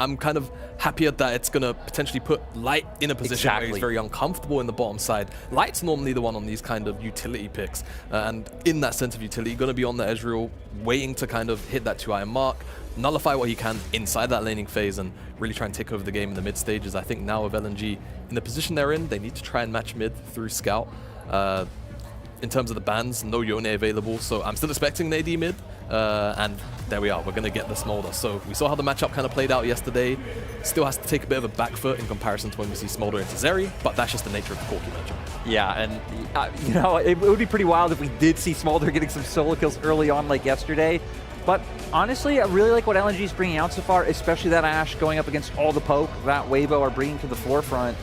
I'm kind of happier that it's going to potentially put Light in a position where he's very uncomfortable in the bottom side. Light's normally the one on these kind of utility picks, and in that sense of utility, going to be on the Ezreal, waiting to kind of hit that 2-iron mark, nullify what he can inside that laning phase, and really try and take over the game in the mid stages. I think now with LNG in the position they're in, they need to try and match mid through Scout. In terms of the bans, no Yone available, so I'm still expecting an AD mid, and there we are, we're going to get the Smolder. So we saw how the matchup kind of played out yesterday. Still has to take a bit of a back foot in comparison to when we see Smolder into Zeri, but that's just the nature of the Corki matchup. Yeah, and you know, it would be pretty wild if we did see Smolder getting some solo kills early on like yesterday. But honestly, I really like what LNG is bringing out so far, especially that AShe going up against all the poke that Weibo are bringing to the forefront.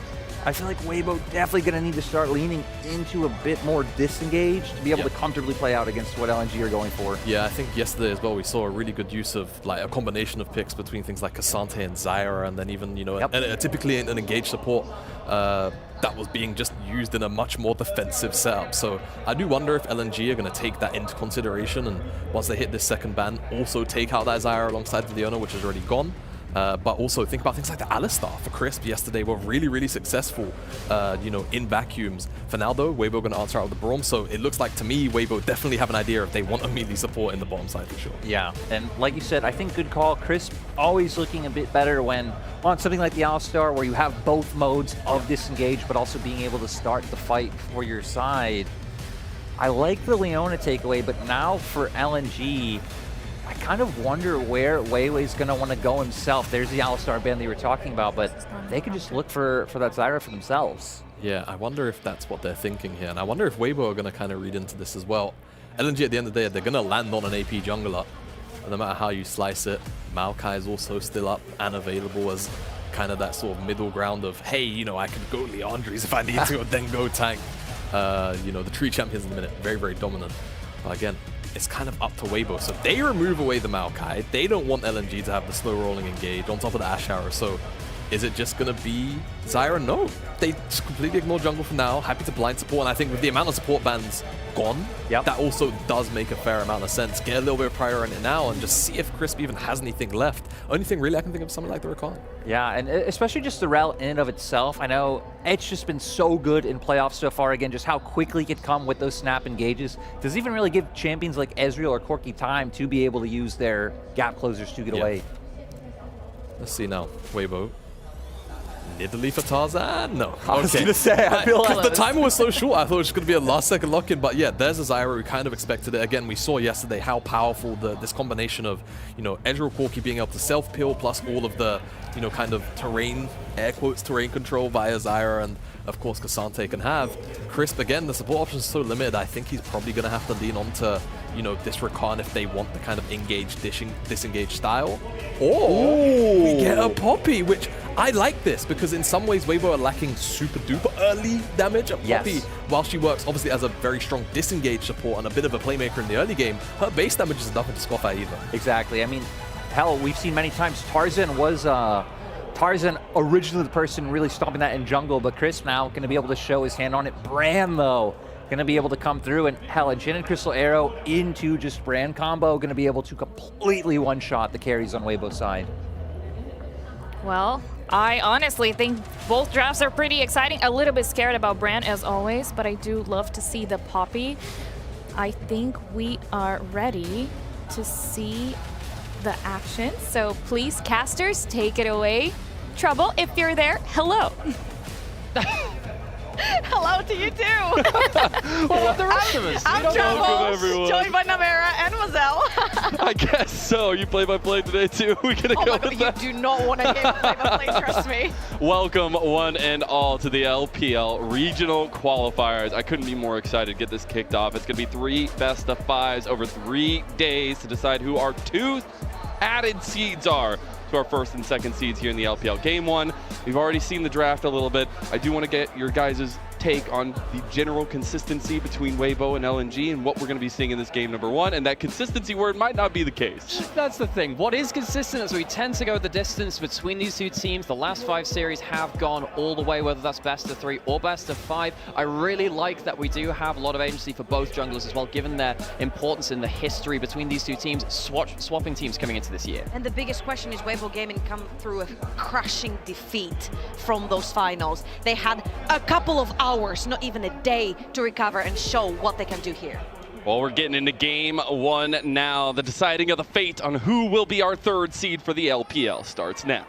I feel like Weibo definitely going to need to start leaning into a bit more disengaged to be able to comfortably play out against what LNG are going for. Yeah, I think yesterday as well we saw a really good use of like a combination of picks between things like Ksante and Zyra, and then even, you know, typically an engaged support that was being just used in a much more defensive setup. So I do wonder if LNG are going to take that into consideration, and once they hit this second ban, also take out that Zyra alongside the Leona, which is already gone. But also think about things like the Alistar for Crisp yesterday were really, really successful, you know, in vacuums. For now, though, Weibo going to answer out with the Braum, so it looks like to me, Weibo definitely have an idea if they want a melee support in the bottom side for sure. Yeah, and like you said, I think good call. Crisp always looking a bit better when on something like the Alistar, where you have both modes of disengage, but also being able to start the fight for your side. I like the Leona takeaway, but now for LNG, I kind of wonder where WeiWei's going to want to go himself. There's the Alistar ban that you were talking about, but they could just look for that Zyra for themselves. Yeah, I wonder if that's what they're thinking here. And I wonder if Weibo are going to kind of read into this as well. LNG at the end of the day, they're going to land on an AP jungler. And no matter how you slice it, Maokai is also still up and available as kind of that sort of middle ground of, hey, you know, I can go Leandries if I need to, and then go tank. You know, the tree champions in the minute, very, very dominant. But again, it's kind of up to Weibo. So they remove away the Maokai. They don't want LNG to have the slow rolling engage on top of the AShe arrow. So is it just going to be Zyra? No. They just completely ignore jungle for now. Happy to blind support. And I think with the amount of support bans gone, that also does make a fair amount of sense. Get a little bit of prior on it now and just see if Crisp even has anything left. Only thing really I can think of something like the Recon. Yeah, and especially just the Rell in and of itself. I know it's just been so good in playoffs so far. Again, just how quickly it can come with those snap engages. Does even really give champions like Ezreal or Corki time to be able to use their gap closers to get away. Let's see now. Weibo. Nidalee for Tarzan? No. I was going to say, I feel like the timer was so short, I thought it was going to be a last-second lock-in. But yeah, there's a Zyra. We kind of expected it. Again, we saw yesterday how powerful this combination of, you know, Ezreal Corki being able to self-peel plus all of the, you know, kind of terrain, air quotes, terrain control via Zyra, and of course Ksante can have. Crisp, again, the support options are so limited. I think he's probably going to have to lean on to, you know, this Recon if they want the kind of engage, disengage style. Or we get a Poppy, which I like this because in some ways Weibo are lacking super duper early damage. A Poppy, while she works obviously as a very strong disengage support and a bit of a playmaker in the early game, her base damage is nothing to scoff at either. Exactly. I mean, hell, we've seen many times Tarzan was Tarzan originally the person really stopping that in jungle, but Crisp now going to be able to show his hand on it. Bran, though, going to be able to come through, and hell, a Jhin and Crystal Arrow into just Bran combo, going to be able to completely one-shot the carries on Weibo's side. Well, I honestly think both drafts are pretty exciting. A little bit scared about Bran as always, but I do love to see the Poppy. I think we are ready to see the action. So please, casters, take it away. Trouble, if you're there, hello. Hello to you too. Well, the rest of us. I'm Trouble, joined by Nymaera and Mazel. I guess so. You play-by-play today too. We gonna go with that? You do not want to get play-by-play, trust me. Welcome one and all to the LPL Regional Qualifiers. I couldn't be more excited to get this kicked off. It's gonna be 3 best-of-5s over 3 days to decide who our 2 added seeds are to our 1st and 2nd seeds here in the LPL Game 1. We've already seen the draft a little bit. I do want to get your guys' take on the general consistency between Weibo and LNG and what we're going to be seeing in this game number 1, and that consistency word might not be the case. That's the thing. What is consistent is we tend to go the distance between these two teams. The last 5 series have gone all the way, whether that's best of 3 or best of 5. I really like that we do have a lot of agency for both junglers as well, given their importance in the history between these two teams, swapping teams coming into this year. And the biggest question is Weibo Gaming come through a crushing defeat from those finals. They had a couple of hours, not even a day, to recover and show what they can do here. Well, we're getting into game 1 now. The deciding of the fate on who will be our 3rd seed for the LPL starts now.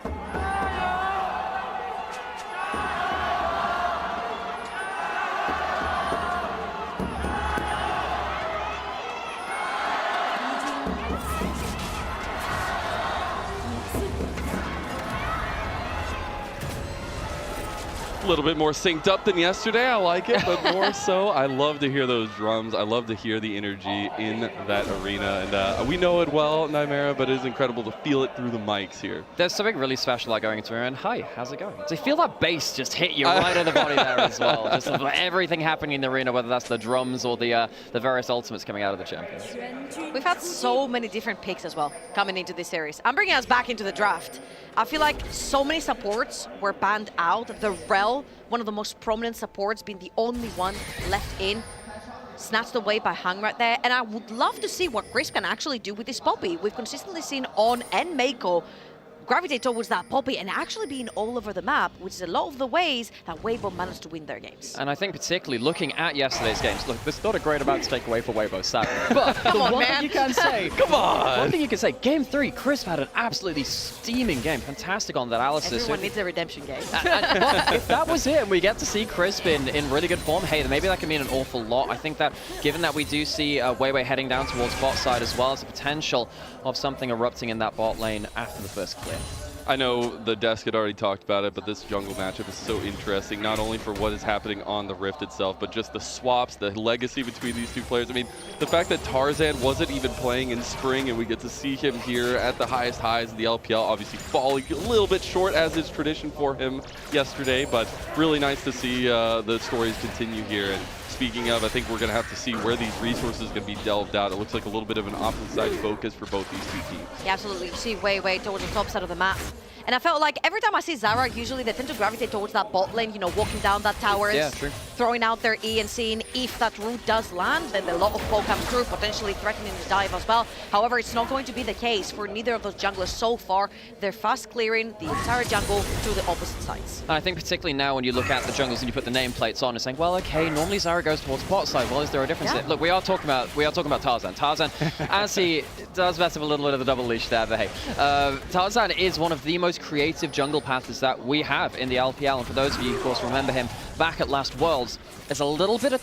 A little bit more synced up than yesterday. I like it, but more so, I love to hear those drums. I love to hear the energy in that arena. And we know it well, Nymaera, but it is incredible to feel it through the mics here. There's something really special about going into an arena and, hi, how's it going? So you feel that bass just hit you right in the body there as well. Just everything happening in the arena, whether that's the drums or the various ultimates coming out of the champions. We've had so many different picks as well coming into this series. I'm bringing us back into the draft. I feel like so many supports were banned out. The Rell, one of the most prominent supports, being the only one left in, snatched away by Hung right there. And I would love to see what Chris can actually do with this Poppy. We've consistently seen On and Mako gravitate towards that Poppy and actually being all over the map, which is a lot of the ways that Weibo managed to win their games. And I think particularly looking at yesterday's games, look, there's not a great amount to take away for Weibo, sadly. But the one thing you can say, come on! One thing you can say, game 3, Chris had an absolutely steaming game. Fantastic on that analysis. Everyone needs a redemption game. Well, if that was it and we get to see Crisp in really good form, hey, then maybe that can mean an awful lot. I think that given that we do see WeiWei heading down towards bot side as well, as a potential of something erupting in that bot lane after the first clear. I know the desk had already talked about it, but this jungle matchup is so interesting, not only for what is happening on the Rift itself, but just the swaps, the legacy between these two players. I mean, the fact that Tarzan wasn't even playing in spring and we get to see him here at the highest highs of the LPL, obviously falling a little bit short as is tradition for him yesterday, but really nice to see the stories continue here. And speaking of, I think we're going to have to see where these resources are going to be delved out. It looks like a little bit of an opposite side focus for both these two teams. Yeah, absolutely. You see WeiWei towards the top side of the map. And I felt like every time I see Zyra, usually they tend to gravitate towards that bot lane, you know, walking down that towers, yeah, true. Throwing out their E and seeing if that route does land, then a lot of poke comes through, potentially threatening the dive as well. However, it's not going to be the case for neither of those junglers so far. They're fast clearing the entire jungle to the opposite sides. And I think particularly now when you look at the jungles and you put the nameplates on and saying, well, okay, normally Zyra goes towards bot side. Well, is there a difference? Yeah. Look, we are talking about Tarzan. Tarzan, as he does mess up a little bit of the double leash there, but hey, Tarzan is one of the most creative jungle paths that we have in the LPL, and for those of you, of course, remember him back at last Worlds, there's a little bit of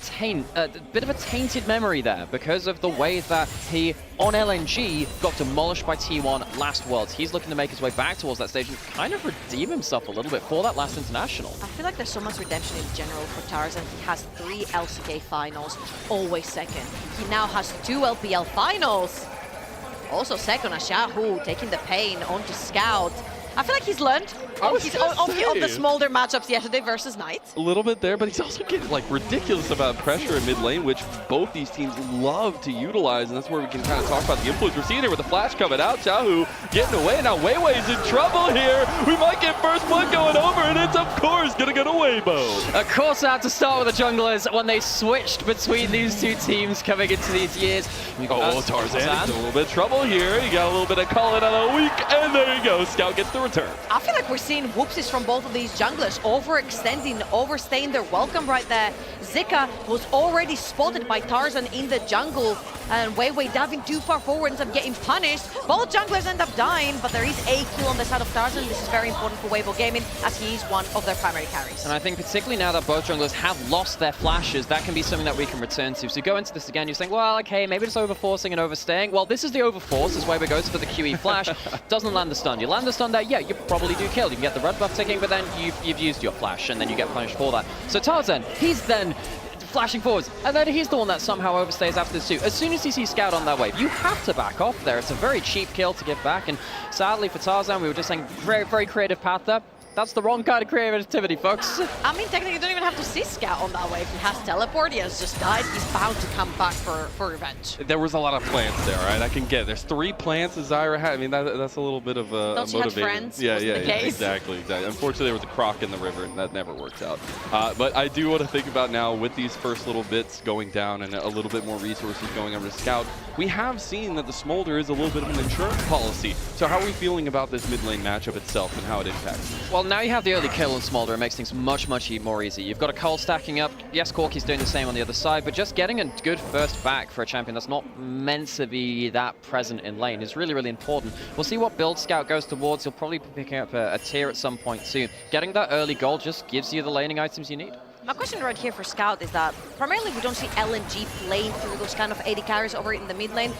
a tainted memory there because of the way that he, on LNG, got demolished by T1 last Worlds. He's looking to make his way back towards that stage and kind of redeem himself a little bit for that last international. I feel like there's so much redemption in general for Tarzan. He has 3 LCK finals, always second. He now has 2 LPL finals. Also second, Xiaohu taking the pain onto Scout. I feel like he's learned of the Smolder matchups yesterday versus Knight. A little bit there, but he's also getting like ridiculous amount of pressure in mid lane, which both these teams love to utilize, and that's where we can kind of talk about the influence. We're seeing here with the flash coming out, Xiaohu getting away. Now WeiWei's in trouble here. We might get first blood going over, and it's of course gonna go to Weibo. Of course, I had to start with the junglers when they switched between these two teams coming into these years. Oh, Tarzan in a little bit of trouble here. You got a little bit of call it on a week, and there you go. Scout gets the return. I feel like we're seeing whoopsies from both of these junglers, overextending, overstaying their welcome right there. Zika was already spotted by Tarzan in the jungle, and WeiWei diving too far forward ends up getting punished. Both junglers end up dying, but there is a kill on the side of Tarzan. This is very important for Weibo Gaming, as he is one of their primary carries. And I think particularly now that both junglers have lost their flashes, that can be something that we can return to. So go into this again, you're saying, well, okay, maybe it's overforcing and overstaying. Well, this is the overforce, as Weibo goes for the QE flash. Doesn't land the stun. You land the stun there, yeah, you probably do kill. You can get the red buff ticking, but then you've used your flash, and then you get punished for that. So Tarzan, he's then flashing forwards, and then he's the one that somehow overstays after this too. As soon as you see Scout on that wave, you have to back off there. It's a very cheap kill to give back, and sadly for Tarzan, we were just saying very, very creative path there. That's the wrong kind of creativity, folks. I mean, technically, you don't even have to see Scout on that wave. He has teleport, he has just died, he's bound to come back for revenge. There was a lot of plants there, right? I can get it. There's 3 plants that Zyra had. I mean, that's a little bit of a Don't you have motivator. friends? Yeah, Wasn't yeah, the yeah, case. exactly. Unfortunately, there was a croc in the river, and that never worked out. But I do want to think about now with these first little bits going down and a little bit more resources going over to Scout. We have seen that the Smolder is a little bit of an insurance policy. So how are we feeling about this mid lane matchup itself and how it impacts? Well, now you have the early kill on Smolder. It makes things much more easy. You've got a Cole stacking up. Yes, Corki's doing the same on the other side, but just getting a good first back for a champion that's not meant to be that present in lane is really important. We'll see what build Scout goes towards. He'll probably be picking up a tier at some point too. Getting that early goal just gives you the laning items you need. My question right here for Scout is that primarily we don't see LNG playing through those kind of AD carries over in the mid lane.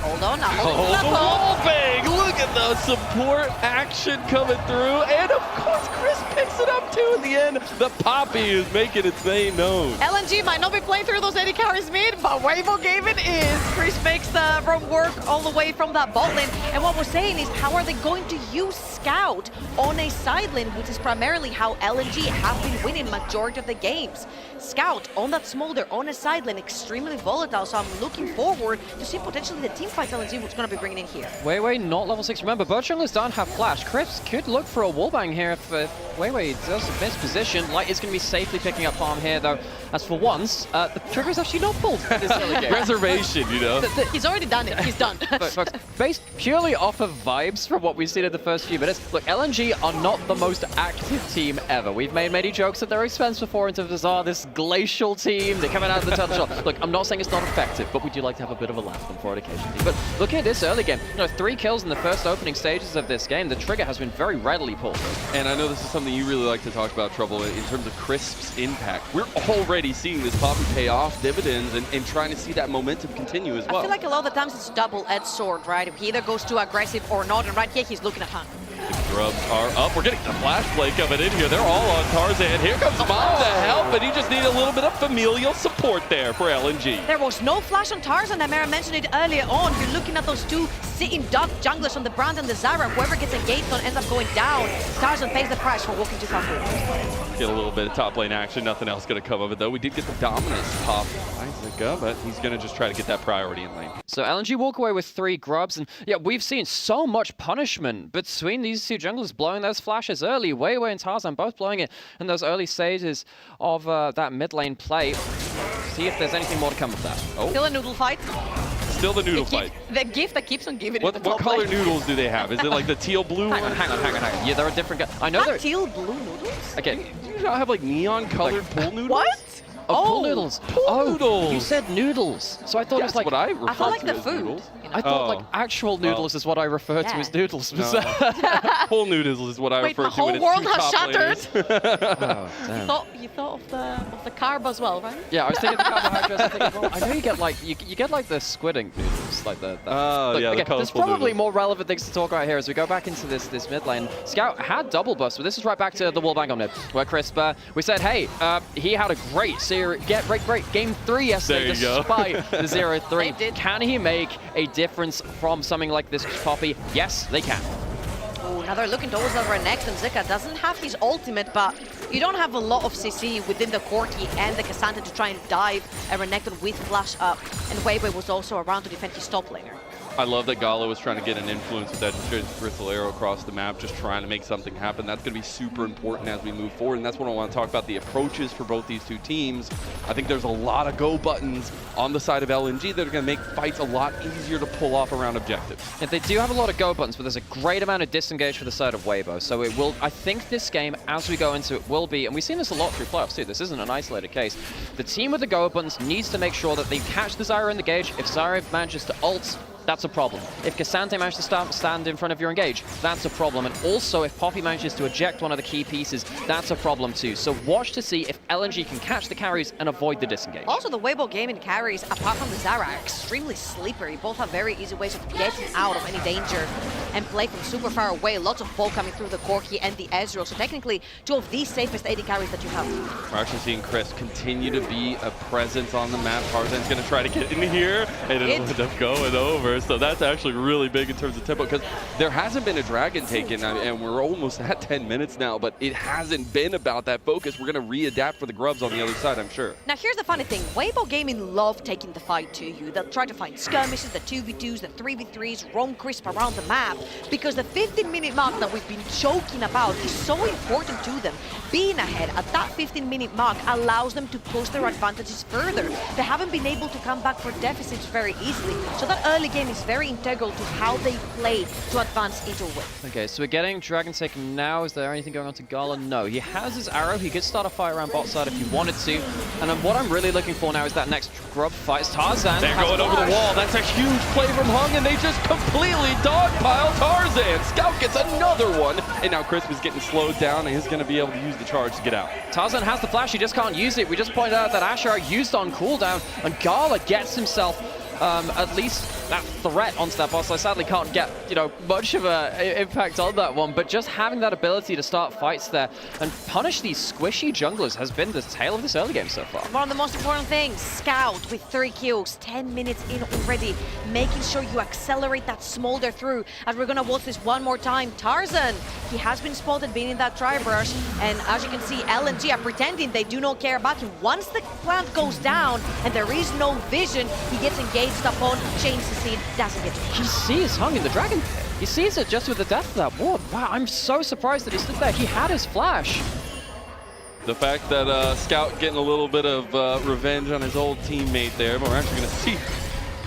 Hold on, now hold on. Oh, bang! Look at the support action coming through, and of course Chris picks it up too in the end. The Poppy is making its name known. LNG might not be playing through those AD carries mid, but Weibo Gaming is. Chris makes the run work all the way from that bot lane. And what we're saying is, how are they going to use Scout on a side lane, which is primarily how LNG have been winning majority of the games. Scout on that Smolder on a side lane, extremely volatile, so I'm looking forward to see potentially the team fight LNG what's going to be bringing in here. WeiWei not level 6. Remember, both junglers don't have flash. Chris could look for a wallbang here if WeiWei does miss position. Light is going to be safely picking up farm here, though. As for once, the trigger is actually not pulled this early game. Reservation, you know? He's already done it. He's done. Folks, based purely off of vibes from what we've seen in the first few minutes, look, LNG are not the most active team ever. We've made many jokes at their expense before in terms of, this glacial team, they're coming out of the tunnel shot. Look, I'm not saying it's not effective, but we do like to have a bit of a laugh for it occasionally. But looking at this early game, 3 kills in the first opening stages of this game, the trigger has been very readily pulled. And I know this is something you really like to talk about, Trouble, in terms of Crisp's impact. We're already seeing this Poppy pay off dividends and trying to see that momentum continue as well. I feel like a lot of the times it's double-edged sword, right? He either goes too aggressive or not, and right here he's looking at hunt. The grubs are up. We're getting the flash play coming in here. They're all on Tarzan. Here comes Mom to help, and he just needed a little bit of familial support there for LNG. There was no flash on Tarzan. Nymaera mentioned it earlier on. You're looking at those 2 sitting duck junglers on the Brand and the Zyra. Whoever gets engaged on ends up going down. Tarzan pays the price for walking too far forward. Get a little bit of top lane action. Nothing else going to come of it, though. We did get the dominance pop by Zika, but he's going to just try to get that priority in lane. So LNG walk away with 3 grubs, and yeah, we've seen so much punishment between these 2 junglers blowing those flashes early. WeiWei and Tarzan both blowing it in those early stages of that mid lane play. See if there's anything more to come of that. Oh, Still a noodle fight. still the noodle fight. The gift that keeps on giving. What color noodles do they have? Is it like the teal blue one? Hang on. Yeah, they're a different guy. I know they're... Teal blue noodles? Okay. Do you not have like neon colored pool noodles? What? Oh, pool noodles. Pool noodles. You said noodles. So I thought it was That's like... what I refer I felt like to the as food. noodles. You know? I thought like actual noodles is what I refer to Yeah. as noodles. No. Pool noodles is what I Wait, refer the to when whole it's world 2 has top shattered. laners. You thought of the carb as well, right? Yeah, I was thinking the carbohydrates. I think, well, I know you get like you get like the squid ink noodles, like the. Oh, yeah, the there's colourful probably noodles. more relevant things to talk about here as we go back into this mid lane. Scout had double bust, but this is right back to the wallbang on mid, where Crisp, we said, hey, he had a great series, great game 3 yesterday, There you go. despite the 0-3. They did. Can he make a difference from something like this Poppy? Yes, they can. Oh, now they're looking towards the Renekton. Zika doesn't have his ultimate, but you don't have a lot of CC within the Corki and the Ksante to try and dive a Renekton with flash up. And WeiWei was also around to defend his top laner. I love that Gala was trying to get an influence with that bristle arrow across the map, just trying to make something happen. That's going to be super important as we move forward, and that's what I want to talk about, the approaches for both these 2 teams. I think there's a lot of go buttons on the side of LNG that are going to make fights a lot easier to pull off around objectives. Yeah, they do have a lot of go buttons, but there's a great amount of disengage for the side of Weibo. So it will, I think this game, as we go into it, will be, and we've seen this a lot through playoffs too, this isn't an isolated case. The team with the go buttons needs to make sure that they catch the Zyra in the gauge. If Zyra manages to ult, that's a problem. If Ksante manages to stand in front of your engage, that's a problem. And also, if Poppy manages to eject one of the key pieces, that's a problem too. So watch to see if LNG can catch the carries and avoid the disengage. Also, the Weibo Gaming carries, apart from the Zyra, are extremely slippery. Both have very easy ways of getting out of any danger and play from super far away. Lots of ball coming through the Corki and the Ezreal. So technically, 2 of the safest AD carries that you have. We're actually seeing Chris continue to be a presence on the map. Tarzan's going to try to get in here, and it'll end up going over. there, so that's actually really big in terms of tempo, because there hasn't been a dragon taken, and we're almost at 10 minutes now, but it hasn't been about that focus. We're going to readapt for the grubs on the other side, I'm sure. Now here's the funny thing, Weibo Gaming love taking the fight to you. They'll try to find skirmishes, the 2v2s, the 3v3s, roam crisp around the map, because the 15-minute mark that we've been joking about is so important to them. Being ahead at that 15-minute mark allows them to push their advantages further. They haven't been able to come back for deficits very easily, so that early game is very integral to how they play to advance either way. Okay, so we're getting Dragon taken now. Is there anything going on to Gala? No, he has his arrow. He could start a fight around bot side if he wanted to. And what I'm really looking for now is that next grub fight. Tarzan. They're going over the wall. That's a huge play from Hung, and they just completely dogpile Tarzan. Scout gets another one, and now Chris is getting slowed down, and he's going to be able to use the charge to get out. Tarzan has the flash, he just can't use it. We just pointed out that AShe used on cooldown, and Gala gets himself at least that threat onto that boss. I sadly can't get, much of an impact on that one, but just having that ability to start fights there and punish these squishy junglers has been the tale of this early game so far. One of the most important things, Scout with 3 kills, 10 minutes in already, making sure you accelerate that Smolder through. As we're gonna watch this one more time, Tarzan, he has been spotted being in that tri-brush, and as you can see, LNG are pretending they do not care about him. Once the plant goes down and there is no vision, he gets engaged upon, changes the scene, doesn't get to He sees Hung in the Dragon Pit. He sees it just with the death of that ward. Wow, I'm so surprised that he stood there. He had his flash. The fact that Scout getting a little bit of revenge on his old teammate there, but we're actually going to see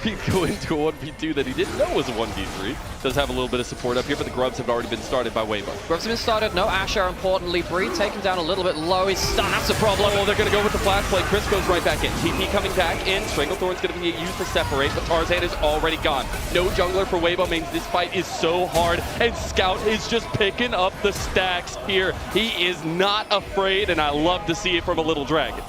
Pete go into a 1v2 that he didn't know was a 1v3. Does have a little bit of support up here, but the grubs have already been started by Weibo. Grubs have been started, no AShe, importantly. Breed taken down a little bit low. He's stunned, that's a problem. Oh, they're going to go with the flash play. Chris goes right back in. TP coming back in. Stranglethorn's going to be used to separate, but Tarzan is already gone. No jungler for Weibo means this fight is so hard, and Scout is just picking up the stacks here. He is not afraid, and I love to see it from a little dragon.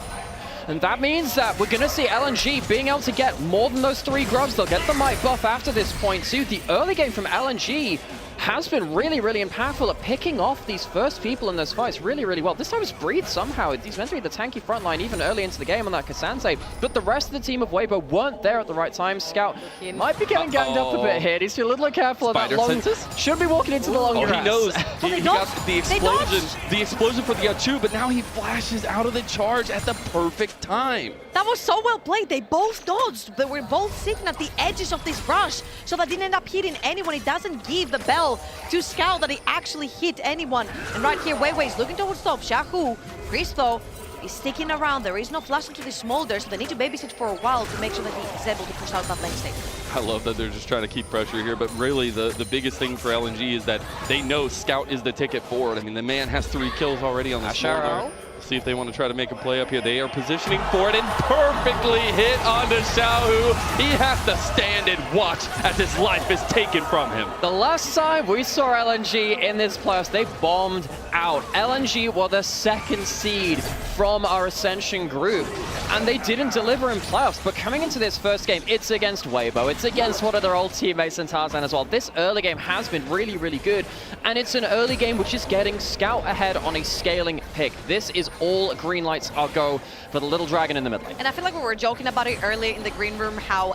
And that means that we're going to see LNG being able to get more than those 3 grubs. They'll get the might buff after this point too. The early game from LNG has been really, really impactful at picking off these first people in those fights really, really well. This time it's Breed somehow. He's meant to be the tanky frontline even early into the game on that Ksante, but the rest of the team of Weibo weren't there at the right time. Scout might be getting ganged up a bit here. Needs to be a little careful of that long. Senses? Should be walking into the long grass. He knows. He got the explosion for the R2, but now he flashes out of the charge at the perfect time. That was so well played. They both dodged. They were both sitting at the edges of this rush, so that didn't end up hitting anyone. It doesn't give the bell to Scout that he actually hit anyone. And right here, WeiWei is looking towards top. Xiaohu, Chris though, is sticking around. There is no flash into the Smolder, so they need to babysit for a while to make sure that he is able to push out that lane state. I love that they're just trying to keep pressure here, but really the biggest thing for LNG is that they know Scout is the ticket forward. I mean, the man has 3 kills already on the Smolder. See if they want to try to make a play up here. They are positioning for it and perfectly hit onto Xiaohu. He has to stand and watch as his life is taken from him. The last time we saw LNG in this playoffs, they bombed out. LNG were the 2nd seed from our Ascension group, and they didn't deliver in playoffs. But coming into this first game, it's against Weibo. It's against one of their old teammates in Tarzan as well. This early game has been really, really good, and it's an early game which is getting Scout ahead on a scaling pick. This is all green lights are go for the little dragon in the mid lane. And I feel like we were joking about it earlier in the green room, how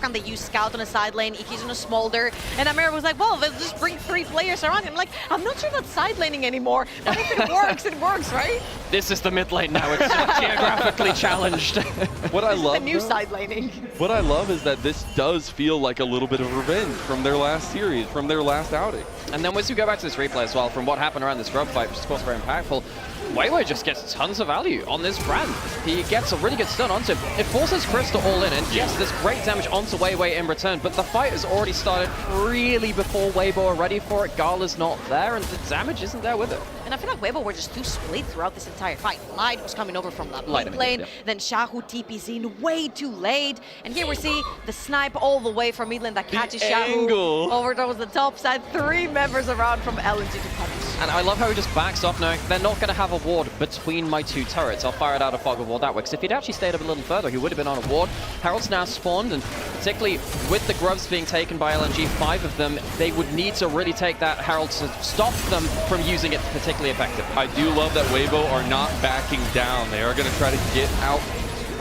can they use Scout on a side lane, Iki's on a Smolder, and Nymaera was like, well, they'll just bring 3 players around him. Like, I'm not sure that's side laning anymore, but if it works, right? This is the mid lane now, it's geographically challenged. What I love, the new side laning. What I love is that this does feel like a little bit of revenge from their last series, from their last outing. And then once you go back to this replay as well, from what happened around this grub fight, which is of course very impactful, WeiWei just gets tons of value on this brand. He gets a really good stun onto him. It forces Chris to all in, and yes, there's great damage onto WeiWei in return, but the fight has already started really before Weibo are ready for it. Gala's not there, and the damage isn't there with it. And I feel like Weibo were just too split throughout this entire fight. Light was coming over from that lane, yeah. then Xiaohu TP's in way too late. And here we see the snipe all the way from mid lane that catches Xiaohu over towards the top side. 3 members around from LNG to punish. And I love how he just backs off knowing they're not going to have a ward between my 2 turrets. I'll fire it out a fog of war that way, because if he'd actually stayed up a little further, he would have been on a ward. Herald's now spawned, and particularly with the grubs being taken by LNG, 5 of them, they would need to really take that Herald to stop them from using it particularly effectively. I do love that Weibo are not backing down. They are going to try to get out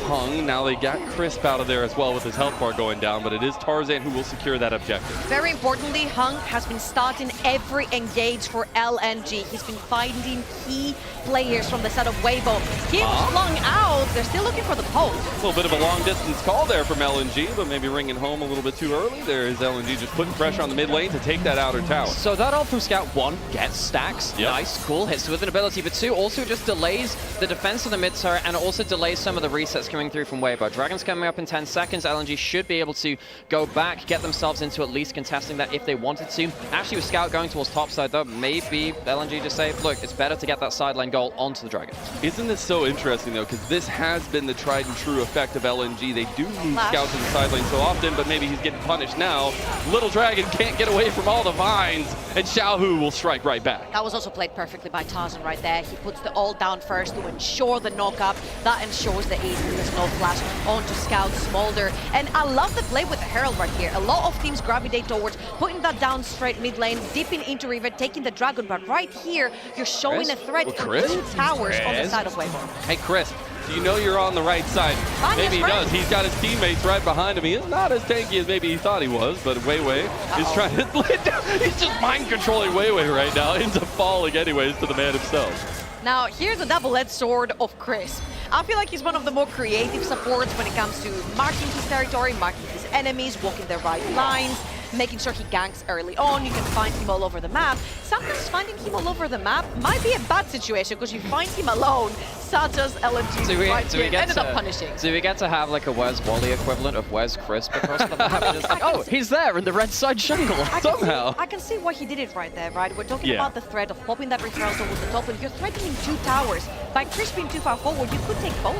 Hung. Now they got Crisp out of there as well with his health bar going down, but it is Tarzan who will secure that objective. Very importantly, Hung has been starting every engage for LNG. He's been finding key players from the side of Weibo. He was flung out. They're still looking for the poke. A little bit of a long distance call there from LNG, but maybe ringing home a little bit too early. There is LNG just putting pressure on the mid lane to take that outer tower. So that ult from Scout, 1, gets stacks. Yep. Nice, cool, hits with an ability, but 2, also just delays the defense of the mid turret and also delays some of the resets coming through from Weibo. Dragon's coming up in 10 seconds. LNG should be able to go back, get themselves into at least contesting that if they wanted to. Actually, with Scout going towards topside though, maybe LNG just say, look, it's better to get that side lane goal onto the Dragon. Isn't this so interesting though, because this has been the tried and true effect of LNG. They do move Scout to the side lane so often, but maybe he's getting punished now. Little Dragon can't get away from all the vines, and Xiaohu will strike right back. That was also played perfectly by Tarzan right there. He puts the ult down first to ensure the knock-up. That ensures the ace with the snow flash onto Scout Smolder. And I love the play with the Herald right here. A lot of teams gravitate towards putting that down straight mid lane, dipping into River, taking the Dragon. But right here, you're showing a threat for 2 towers on the side of Weibo. Hey, Chris, do you know you're on the right side? Maybe he does. He's got his teammates right behind him. He is not as tanky as maybe he thought he was, but WeiWei is trying to let down. He's just mind controlling WeiWei right now. Ends up falling anyways to the man himself. Now, here's a double-edged sword of Crisp. I feel like he's one of the more creative supports when it comes to marking his territory, marking his enemies, walking the right lines, making sure he ganks early on. You can find him all over the map. Sometimes finding him all over the map might be a bad situation because you find him alone, such as LNG ended up punishing. So we get to have like a Wes Wally equivalent of Wes Crisp across the map. And it's like, oh, he's there in the red side jungle. Somehow. I can see why he did it right there, right? We're talking about the threat of popping that referral towards the top, and you're threatening 2 towers. By Crisp being too far forward, you could take both.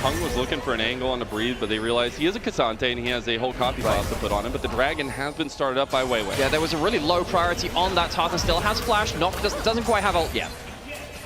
Hung was looking for an angle on the breathe, but they realized he is a Ksante and he has a whole copy boss to put on him, but the Dragon has been started up by WeiWei. Yeah, there was a really low priority on that. Tarzan still has flash, doesn't quite have ult yet.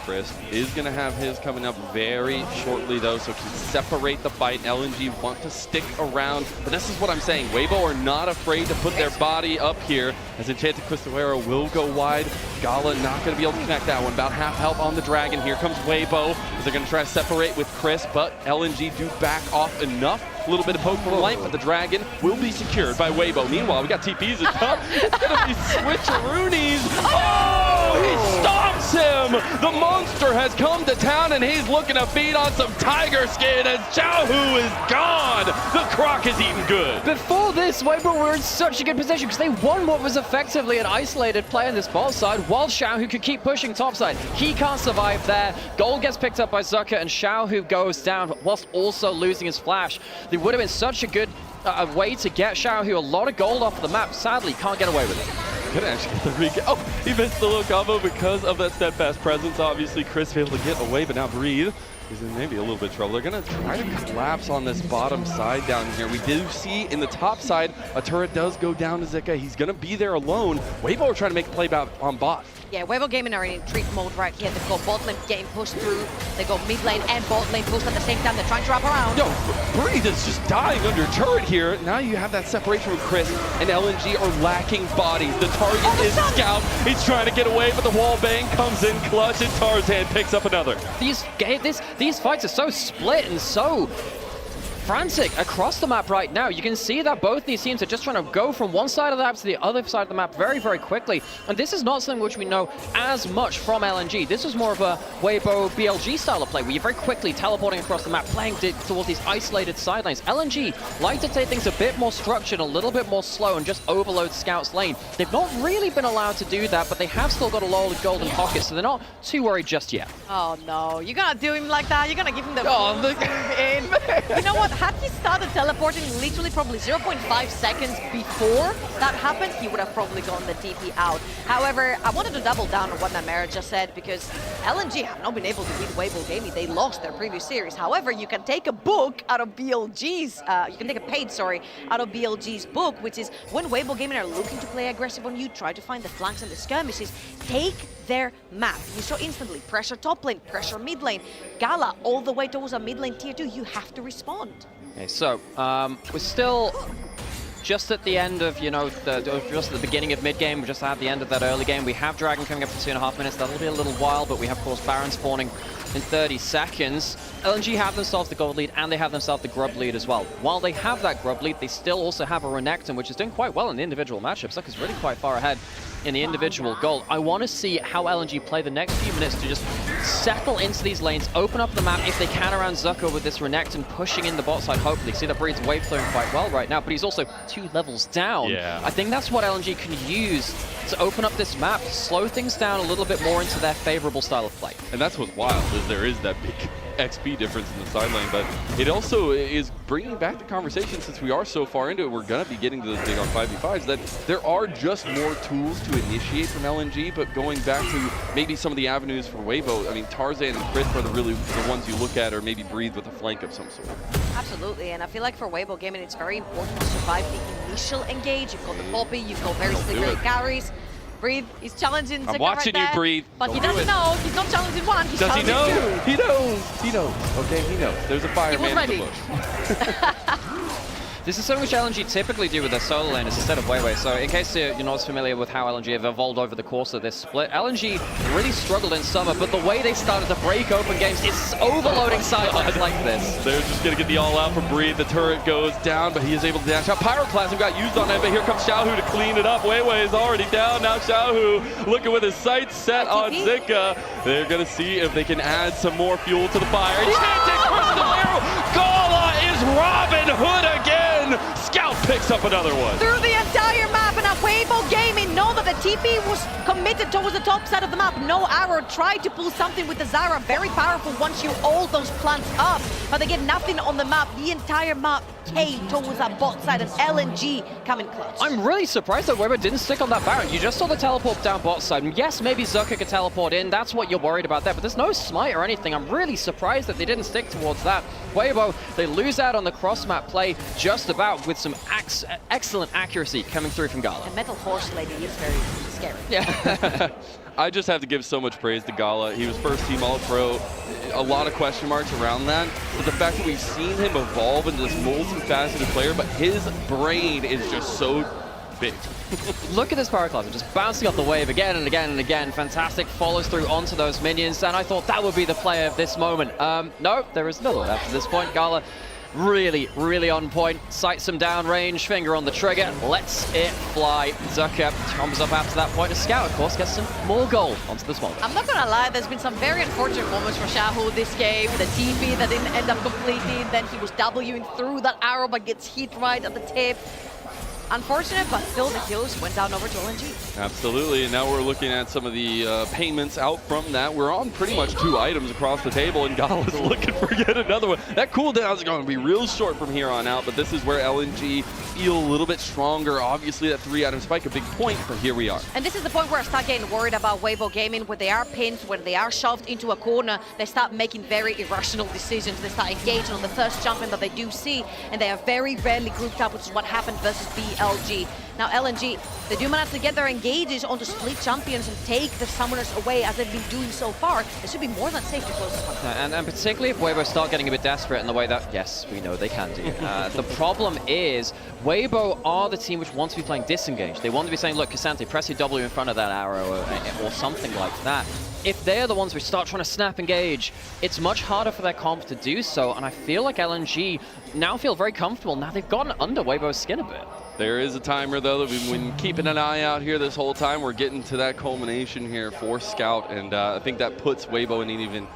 Chris is going to have his coming up very shortly, though, so can separate the fight. LNG want to stick around, but this is what I'm saying. Weibo are not afraid to put their body up here, as Enchanted Qualifier will go wide. Gala not going to be able to connect that one. About half health on the Dragon. Here comes Weibo, as they're going to try to separate with Chris, but LNG do back off enough. A little bit of poke from the light, but the Dragon will be secured by Weibo. Meanwhile, we got TPs at top. It's going to be switcheroonies. Oh, he stomps him! The monster has come to town, and he's looking to feed on some tiger skin as Xiaohu is gone. The croc is eating good. Before this, Weibo were in such a good position because they won what was effectively an isolated play on this bot side, while Xiaohu could keep pushing topside. He can't survive there. Gold gets picked up by Zika, and Xiaohu goes down whilst also losing his flash. It would have been such a good way to get Xiaohu a lot of gold off the map. Sadly, can't get away with it. Could actually get the recap. Oh, he missed the little combo because of that steadfast presence. Obviously, Chris able to get away, but now Breathe is in maybe a little bit of trouble. They're going to try to collapse on this bottom side down here. We do see in the top side, a turret does go down to Zika. He's going to be there alone. Weibo are trying to make a play on bot. Yeah, Weibo Gaming are in retreat mode right here. They've got bot lane game pushed through. They got mid lane and bot lane pushed at the same time. They're trying to wrap around. No, Breathe is just dying under turret here. Now you have that separation from Chris, and LNG are lacking bodies. The target is Scout. He's trying to get away, but the wall bang comes in clutch, and Tarzan picks up another. These fights are so split and so frantic across the map right now. You can see that both these teams are just trying to go from one side of the map to the other side of the map very, very quickly. And this is not something which we know as much from LNG. This is more of a Weibo BLG style of play, where you're very quickly teleporting across the map, playing towards these isolated side lanes. LNG like to take things a bit more structured, a little bit more slow, and just overload Scout's lane. They've not really been allowed to do that, but they have still got a lot of golden pockets, so they're not too worried just yet. Oh no, you're gonna do him like that? You're gonna give him the in. You know what? Had he started teleporting literally probably 0.5 seconds before that happened, he would have probably gotten the TP out. However, I wanted to double down on what Nymaera just said, because LNG have not been able to beat Weibo Gaming. They lost their previous series. However, you can take a book out of BLG's, you can take a page, out of BLG's book, which is when Weibo Gaming are looking to play aggressive on you, try to find the flanks and the skirmishes, take their map. You saw instantly pressure top lane, pressure mid lane, Gala all the way towards a mid lane tier 2. You have to respond. Okay, so we're still just at the end of, you know, just at the beginning of mid-game, just at the end of that early game. We have Dragon coming up in 2.5 minutes. That'll be a little while, but we have, of course, Baron spawning in 30 seconds. LNG have themselves the gold lead, and they have themselves the grub lead as well. While they have that grub lead, they still also have a Renekton, which is doing quite well in the individual matchups. Zucker's really quite far ahead in the individual goal. I want to see how LNG play the next few minutes to just settle into these lanes, open up the map if they can around Zucker with this Renekton pushing in the bot side, hopefully. See that Breed's wave flowing quite well right now, but he's also 2 levels down. Yeah. I think that's what LNG can use to open up this map, slow things down a little bit more into their favorable style of play. And that's what's wild, is there is that big XP difference in the side lane, but it also is bringing back the conversation, since we are so far into it, we're going to be getting to those big on 5v5s, that there are just more tools to initiate from LNG, but going back to maybe some of the avenues for Weibo, I mean, Tarzan and Crisp are the ones you look at, or maybe Breathe with a flank of some sort. Absolutely, and I feel like for Weibo Gaming, it's very important to survive the initial engage. You've got the Poppy, you've got very slippery carries. Breathe, he's challenging Zika. I'm watching right you, there, Breathe. but he doesn't know. He's not challenging one, he's Does he challenging know? two. He knows. He knows. Okay, he knows. There's a fireman in the bush. This is something which LNG typically do with their solo laners instead of WeiWei. So in case you're not as familiar with how LNG have evolved over the course of this split, LNG really struggled in summer, but the way they started to break open games is overloading sidelines like this. They're just going to get the all-out from Breathe. The turret goes down, but he is able to dash out. Pyroclasm got used on him, but here comes Xiaohu to clean it up. WeiWei is already down. Now Xiaohu looking with his sights set on Zika. They're going to see if they can add some more fuel to the fire. Ksante crystal arrow. Gala is Robin Hood again. Scout picks up another one. Through the entire map, and now Weibo Gaming know that the TP was committed towards the top side of the map. No arrow, tried to pull something with the Zyra. Very powerful once you hold those plants up, but they get nothing on the map. The entire map came towards that bot side, and LNG coming clutch. I'm really surprised that Weibo didn't stick on that Baron. You just saw the teleport down bot side. Yes, maybe Zucker could teleport in. That's what you're worried about there, but there's no smite or anything. I'm really surprised that they didn't stick towards that. Weibo, they lose out on the cross-map play just about, with some excellent accuracy coming through from Gala. The Metal Horse Lady is very scary. Yeah. I just have to give so much praise to Gala. He was first team All-Pro. A lot of question marks around that. But the fact that we've seen him evolve into this multifaceted player, but his brain is just so big. Look at this Pyroclasm, just bouncing off the wave again and again and again. Fantastic, follows through onto those minions, and I thought that would be the play of this moment. No, there is another one after this point. Gala really, really on point. Sights some downrange, finger on the trigger, lets it fly. Zucker comes up after that point. A Scout, of course, gets some more gold onto the Smolder. I'm not gonna lie, there's been some very unfortunate moments for Xiaohu this game. The TP that didn't end up completing, then he was Wing through that arrow but gets hit right at the tip. Unfortunate, but still the kills went down over to LNG. Absolutely, and now we're looking at some of the payments out from that. We're on pretty much 2 items across the table, and Gala's looking for yet another one. That cooldown is going to be real short from here on out, but this is where LNG feel a little bit stronger. Obviously, that 3-item spike, a big point, but here we are. And this is the point where I start getting worried about Weibo Gaming. When they are pinned, when they are shoved into a corner, they start making very irrational decisions. They start engaging on the first champion that they do see, and they are very rarely grouped up, which is what happened versus BLG. Now LNG, they do manage to get their engages onto split champions and take the summoners away as they've been doing so far. It should be more than safe to close this one. And particularly if Weibo start getting a bit desperate in the way that, yes, we know they can do. The problem is, Weibo are the team which wants to be playing disengaged. They want to be saying, look, Ksante, press your W in front of that arrow or something like that. If they're the ones who start trying to snap engage, it's much harder for their comp to do so, and I feel like LNG now feel very comfortable. Now they've gotten under Weibo's skin a bit. There is a timer, though, that we've been keeping an eye out here this whole time. We're getting to that culmination here for Scout, and I think that puts Weibo in an even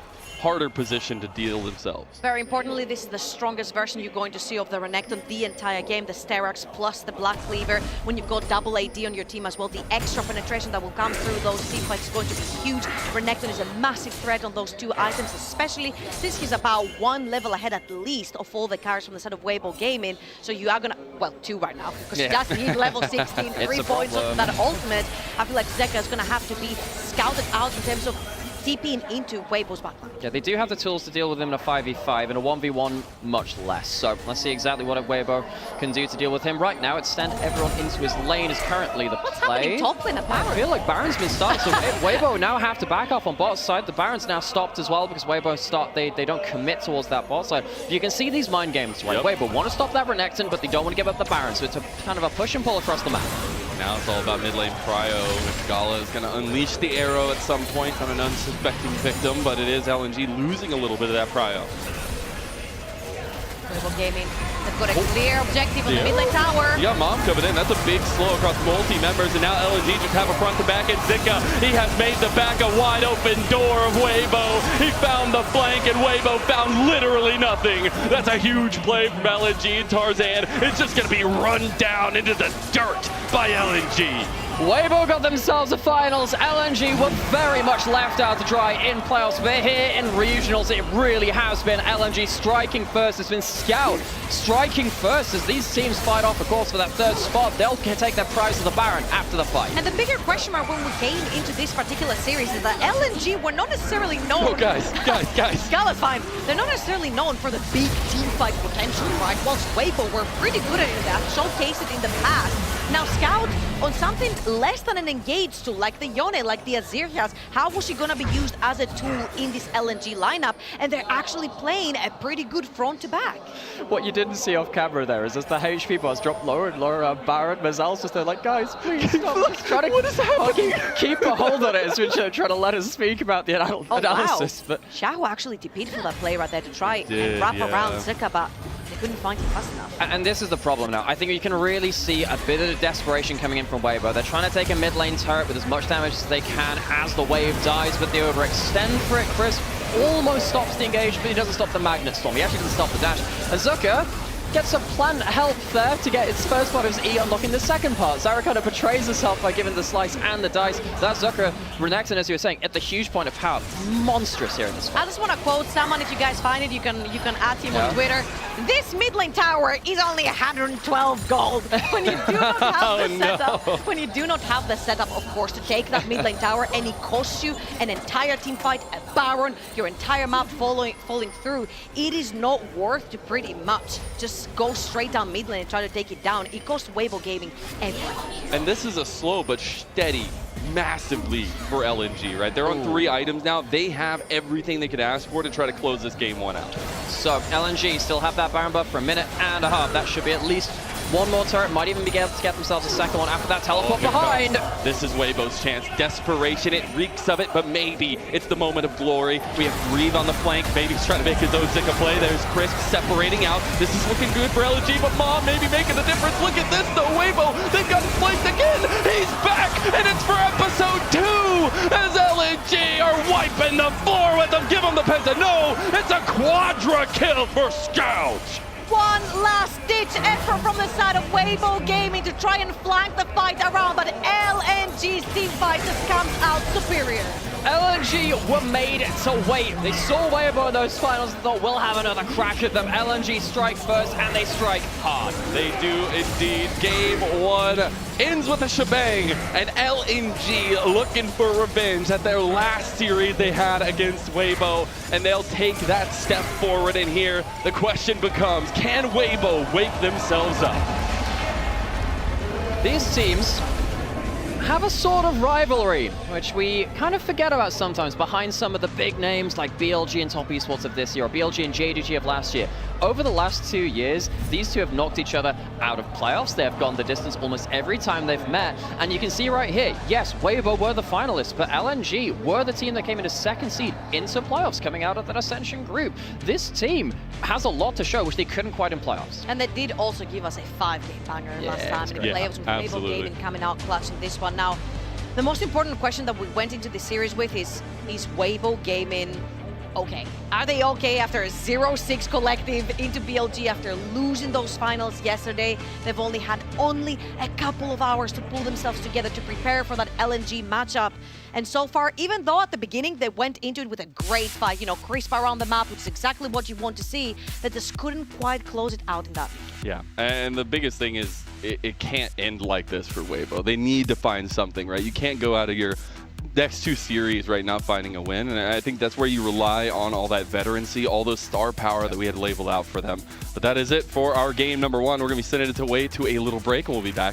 harder position to deal themselves. Very importantly, this is the strongest version you're going to see of the Renekton the entire game. The Sterax plus the Black Cleaver. When you've got double AD on your team as well, the extra penetration that will come through those teamfights is going to be huge. Renekton is a massive threat on those 2 items, especially since he's about 1 level ahead at least of all the carries from the side of Weibo Gaming. So you are gonna, well, 2 right now, because you just need level 16, 3 points of that ultimate. I feel like Zeka is gonna have to be scouted out in terms of TPing into Weibo's backline. Yeah, they do have the tools to deal with him in a 5v5, and a 1v1 much less. So let's see exactly what Weibo can do to deal with him. Right now, it's stand everyone into his lane is currently the What's play. happening top lane at I Baron? feel like Baron's been started, so Weibo now have to back off on bot side. The Baron's now stopped as well because Weibo they don't commit towards that bot side. You can see these mind games, right? Yep. Weibo want to stop that Renekton, but they don't want to give up the Baron, so it's a kind of a push and pull across the map. Now it's all about mid lane prio, which Gala is going to unleash the arrow at some point on an unsuspecting victim, but it is LNG losing a little bit of that prio. Weibo Gaming, they've got a clear objective on the mid lane tower. You got Mom coming in. That's a big slow across multi-members, and now LNG just have a front to back, and Zika, he has made the back a wide open door of Weibo. He found the flank, and Weibo found literally nothing. That's a huge play from LNG. Tarzan is just going to be run down into the dirt by LNG. Weibo got themselves a finals. LNG were very much left out to dry in playoffs, but here in regionals, it really has been LNG striking first. It's been Scout striking first as these teams fight off, of course, for that third spot. They'll take their prize of the Baron after the fight. And the bigger question mark when we came into this particular series is that LNG were not necessarily known. Oh, guys. Gala's fine. They're not necessarily known for the big team fight potential, right? Whilst Weibo were pretty good at that, showcased it in the past. Now Scout on something less than an engaged tool, like the Yone, like the Ezreal, how was she gonna be used as a tool in this LNG lineup? And they're actually playing a pretty good front to back. What you didn't see off camera there is as the HP bars drop lower and lower, Baron, Mazel's just there like, guys, please stop. Just trying to what is happening? Keep a hold on it as we're trying to let us speak about the analysis. Wow. But Xiaohu actually TP'd for that play right there to try and wrap around Zika, but they couldn't find it fast enough. And this is the problem now. I think you can really see a bit of desperation coming in from Weibo. They're trying to take a mid lane turret with as much damage as they can as the wave dies, but they overextend for it. Chris almost stops the engage, but he doesn't stop the Magnet Storm. He actually doesn't stop the dash. And Zuka gets a plant help there to get its first part of his E, unlocking the second part. Zyra kind of betrays herself by giving the slice and the dice. That Zuka, Renekton, as you were saying, at the huge point of power. Monstrous here in this one. I just want to quote someone, if you guys find it, you can add him on Twitter. This mid lane tower is only 112 gold. When you do not have the setup, when you do not have the setup, of course, to take that mid lane tower, and it costs you an entire team fight, a Baron, your entire map falling through, it is not worth to pretty much just go straight down mid lane and try to take it down. It costs Weibo Gaming everything. And this is a slow but steady, massive lead for LNG, right? They're on 3 items now. They have everything they could ask for to try to close this game 1 out. So LNG still have that Baron buff for a minute and a half. That should be at least one more turret. Might even be able to get themselves a second one after that teleport behind. This is Weibo's chance. Desperation, it reeks of it, but maybe it's the moment of glory. We have Breathe on the flank. Maybe he's trying to make his own Zika play. There's Crisp separating out. This is looking good for LNG, but Mom maybe making the difference. Look at this though, Weibo. They've got him flanked again. He's back, and it's for episode 2 as LNG are wiping the floor with them. Give him the penta. No, it's a quadra kill for Scout. One last ditch effort from the side of Weibo Gaming to try and flank the fight around, but LNG's team fight just comes out superior. LNG were made to wait. They saw Weibo in those finals and thought, we'll have another crack at them. LNG strike first, and they strike hard. They do indeed. Game 1 ends with a shebang, and LNG looking for revenge at their last series they had against Weibo, and they'll take that step forward in here. The question becomes, can Weibo wake themselves up? These teams have a sort of rivalry, which we kind of forget about sometimes behind some of the big names like BLG and Top Esports of this year, or BLG and JDG of last year. Over the last 2 years, these two have knocked each other out of playoffs. They have gone the distance almost every time they've met. And you can see right here, yes, Weibo were the finalists, but LNG were the team that came into second seed into playoffs coming out of that Ascension group. This team has a lot to show, which they couldn't quite in playoffs. And they did also give us a 5-game banger last time in the playoffs with Weibo Gaming coming out clutch in this one. Now, the most important question that we went into this series with is Weibo Gaming okay? Are they okay after a 0-6 collective into BLG after losing those finals yesterday? They've only had a couple of hours to pull themselves together to prepare for that LNG matchup. And so far, even though at the beginning they went into it with a great fight, you know, crisp around the map, which is exactly what you want to see, that just couldn't quite close it out in that. Yeah, and the biggest thing is it can't end like this for Weibo. They need to find something, right? You can't go out of your next 2 series right now finding a win, and I think that's where you rely on all that veterancy, all those star power that we had labeled out for them. But that is it for our game number 1. We're going to be sending it away to a little break, and we'll be back